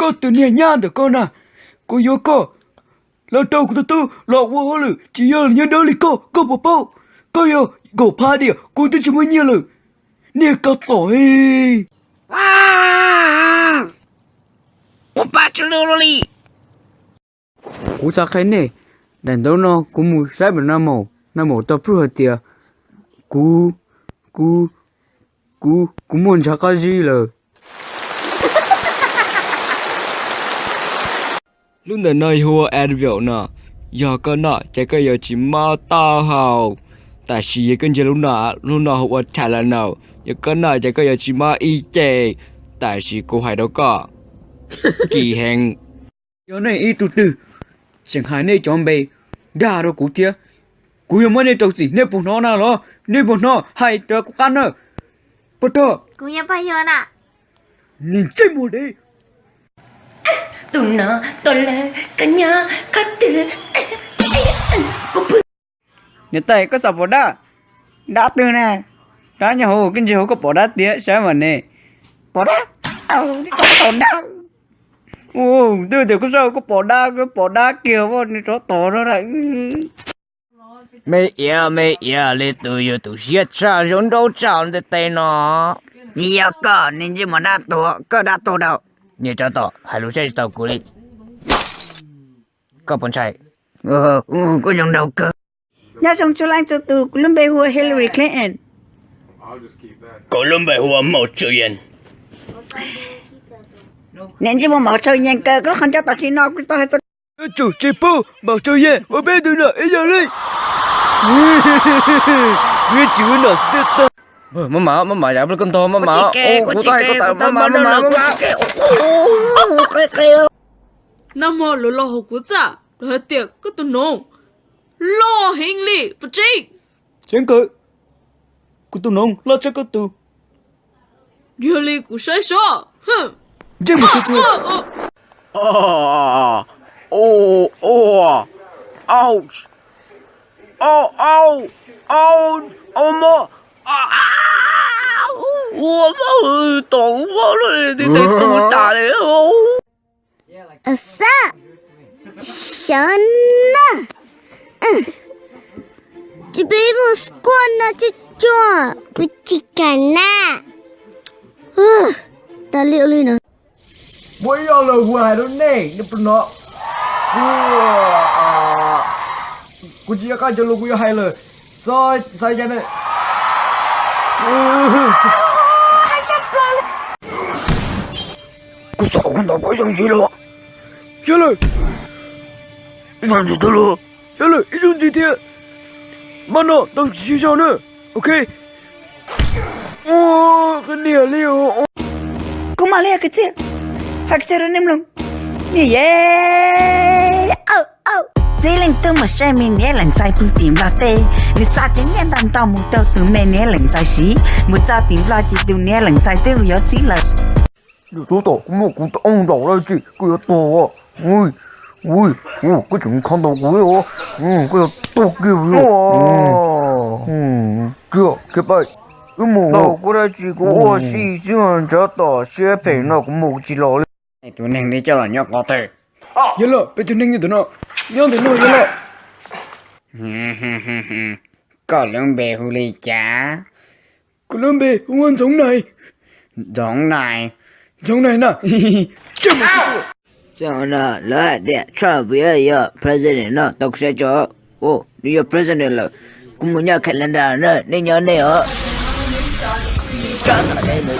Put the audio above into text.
có từ nhà nhà được con à cô yêu cô là tàu của tôi là vô lử chỉ yêu là nhân đó là cô bảo bảo cô yêu cô phá đi cô tôi chỉ muốn nhiều lử nè có tội 오빠 쭈루루리 cô sao cái này đàn đâu nó cô muốn sai bên nam mồ tập phù hợp tiệt cô muốn chắc cái gì là lúc này nơi hùa ăn biểu nè giờ cái nọ chạy cái giờ chỉ mà tao hào tại vì cái giờ lúc nào hùa trả là nào giờ cái nọ chạy cái giờ chỉ mà y chê tại vì cô hay đâu có kỳ hẹn giờ này y từ từ chẳng hạn này chọn bề đa rồi cô tia cô yêu mấy này trâu gì nên bọn nó nào lo nên bọn nó hay cho cô ăn nữa bắt đầu Kuya pa yun à. nên chơi một đi tụi nó tôi là cả nhà cả từ nhớ tay có sập vào đó đã từ nè đã nhà hồ cái gì hồ có bỏ đá tía sao mà nè bỏ đá có bỏ đá ô từ có sao có bỏ đá kiểu vào này cho to nó lại mẹ ia lên từ giờ tụi siết sao giống đâu chào để tay nó nhiều cơ nên chỉ mà đá to đâu nhiều cho to hai lũ xe tàu cũ đi có bọn trai có dùng đầu cơ nhà trong chỗ lạnh cho từ Columbia hùa Hillary Clinton Columbia hùa một triệu yên nên chỉ một chơi nhanh cơ có không cho tao xin nó cái tao hay tao chủ chế po bảo chơi gì ở bên từ nào ấy giờ đi biết chữ nào sẽ ta mama ya con to mama ô cô tay có tao mama Nam mô lô lô hồ cú dạ, lô tiệc có tụ nông, lô hình lì, bút chích. chẳng cỡ cô tu nông lo cho cô tu Điều lì cú sai số, hừm. chứ một cái chuyện mơ tổ quá rồi thì thấy tôi trả đấy Asa. Shana. Chị bé một con na chị cho. Bút chị cả na. Ta liệu lên nữa. bây giờ là hoài đó nè nó cô chỉ có cho cô hay là rồi sai cái này cô sợ con đó có giống gì luôn chết rồi làm gì tôi luôn chết rồi ít dùng gì thế mà nó tao chỉ cho nữa ok cái này liều cũng mà lấy cái gì hoặc sẽ nên lòng như vậy dễ lên tôi mà xem mình nhé lần sai phương tiện vào tê vì sao tiếng nghe đàn tàu một tàu từ mẹ nhé lần sai xí một sao tiếng lo chỉ từ nhé lần sai tiêu yếu chỉ là chú tổ cũng một cụ ông đầu đây chị cứ tổ ui cái chúng không đầu cuối cái tổ kiểu chưa cái bài cái mù đầu của đây chỉ có xí chứ mà cho tỏ xe phải nó cũng mù chỉ lo tụi này đi cho là nhóc có thể nhớ là bây giờ ninh như thế nào nhớ thế nào nhớ là có lương bè hù lì chả có lắm bề không ăn giống này giống này nè chưa một cái chuyện cho nó lại để cho bây giờ president nó đọc sẽ cho ô bây giờ president là cũng muốn nhớ calendar nữa nên nhớ này ở cho nó đây nữa